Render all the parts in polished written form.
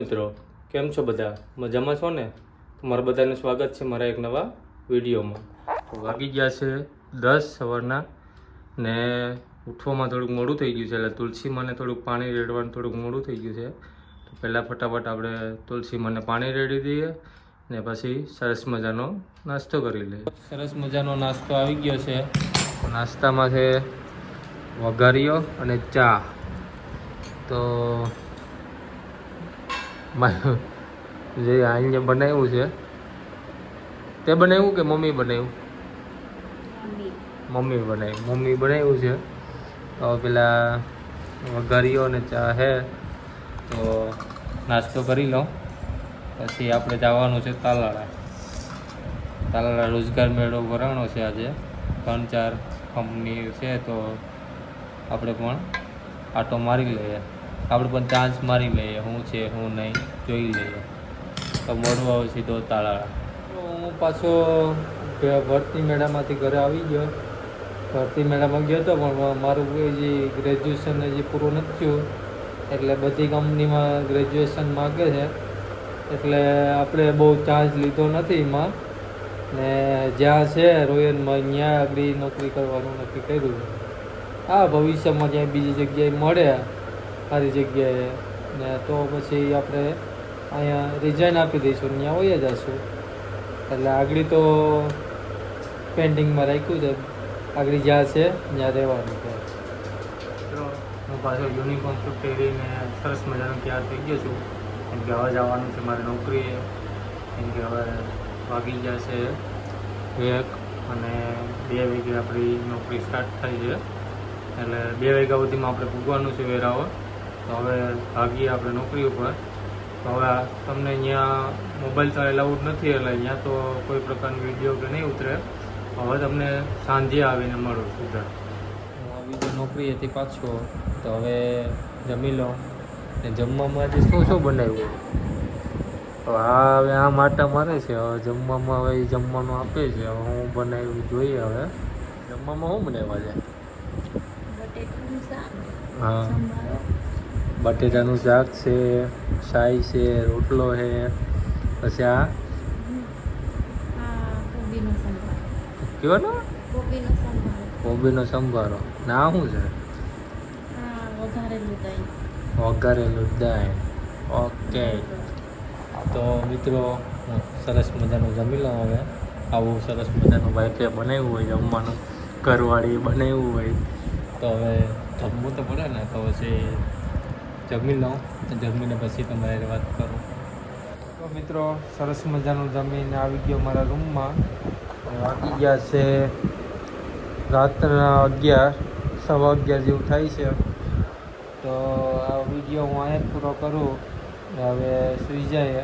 મિત્રો કેમ છો બધા મજામાં છો ને તમારા બધાને સ્વાગત છે મારા એક નવા વિડીયોમાં। તો વાગી ગયા છે 10 સવારના ને ઉઠવામાં થોડુંક મોડું થઈ ગયું છે એટલે તુલસીમાંને થોડુંક પાણી રેડવાનું થોડુંક મોડું થઈ ગયું છે। તો પહેલાં ફટાફટ આપણે તુલસીમાંને પાણી રેડી દઈએ ને પછી સરસ મજાનો નાસ્તો કરી લઈએ। સરસ મજાનો નાસ્તો આવી ગયો છે। નાસ્તામાં છે વઘારીઓ અને ચા। તો જે અહીંયા બનાવ્યું છે તે બનાવ્યું કે મમ્મી બનાવ્યું? મમ્મી બનાવ્યું છે। તો પેલા વઘારીઓ અને ચા છે તો નાસ્તો કરી લો પછી આપણે જવાનું છે તાલાળા રોજગાર મેળો ભરાણો છે આજે 3-4 કંપની છે તો આપણે પણ આટો મારી લઈએ, આપણે પણ ચાન્સ મારી લઈએ શું છે શું નહીં જોઈ લઈએ। તો મળવું આવે સીધો તાલાળા। હું પાછો ભરતી મેળામાંથી ઘરે આવી ગયો। ભરતી મેળામાં ગયો હતો પણ મારું હજી ગ્રેજ્યુએશન હજી પૂરું નથી થયું એટલે બધી કંપનીમાં ગ્રેજ્યુએશન માગે છે એટલે આપણે બહુ ચાન્સ લીધો નથી એમાં ને જ્યાં છે રોયલમાં ત્યાં આગળ નોકરી કરવાનું નક્કી કર્યું। હા ભવિષ્યમાં જ્યાં બીજી જગ્યાએ મળે સારી જગ્યાએ ને તો પછી આપણે અહીંયા રિઝાઇન આપી દઈશું, ત્યાં વહી જઈશું। એટલે આગળ તો પેન્ડિંગમાં રાખ્યું છે, આગળ જ્યાં છે ત્યાં રહેવાનું છે। હું પાછો યુનિફોર્મ શૂટ પહેરીને સરસ મજાનો તૈયાર થઈ ગયો છું કેમ કે હવે જવાનું છે મારી નોકરીએ। કેમ કે હવે વાગી ગયા છે 1 અને 2 વાગે આપણી નોકરી સ્ટાર્ટ થાય છે એટલે 2 વાગ્યા સુધીમાં આપણે પૂગવાનું છે વેરાવળ। તો હવે ભાગીએ આપણે નોકરી ઉપર। તો હવે તમને અહીંયા મોબાઈલ તો એલાઉડ નથી એટલે અહીંયા તો કોઈ પ્રકારનો વિડીયો કે નહીં ઉતરે। હવે તમને સાંજે આવીને મળું સીધા। હું આવી ગયો નોકરીએથી પાછો તો હવે જમી લો ને જમવામાં આજે શું બનાવ્યું? તો હા હવે આ માટા મારે છે, હવે જમવામાં હવે એ જમવાનું આપે છે, હવે હું બનાવ્યું જોઈએ। હવે જમવામાં શું બનાવ્યા છે? હા બટેટાનું શાક છે, શાઈ છે, રોટલો છે, પછી આ કયો ને કોબીનો સંભારો ના શું છે? વઘારેલું દહીં। ઓકે તો મિત્રો સરસ મજાનું જમી લઉં હવે। આવું સરસ મજાનું વાઈફે બનાવ્યું હોય જમવાનું, ઘરવાળી બનાવ્યું હોય તો હવે જમવું તો પડે ને, તો પછી જમી લઉં, જમીને પછી તમારે વાત કરું। તો મિત્રો સરસ મજાનું જમીને આવી ગયો મારા રૂમમાં। વાગી ગયા છે રાતના 11, 11:15 જેવું થાય છે। તો આ વિડીયો હું અહીંયા જ પૂરો કરું, હવે સૂઈ જાય।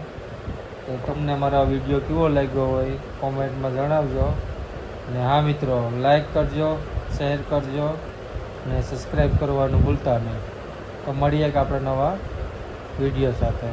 તો તમને મારો વિડીયો કેવો લાગ્યો હોય કોમેન્ટમાં જણાવજો ને હા મિત્રો લાઈક કરજો, શેર કરજો ને સબસ્ક્રાઈબ કરવાનું ભૂલતા નહીં। તો મળીએ કે આપણે નવા વિડીયો સાથે।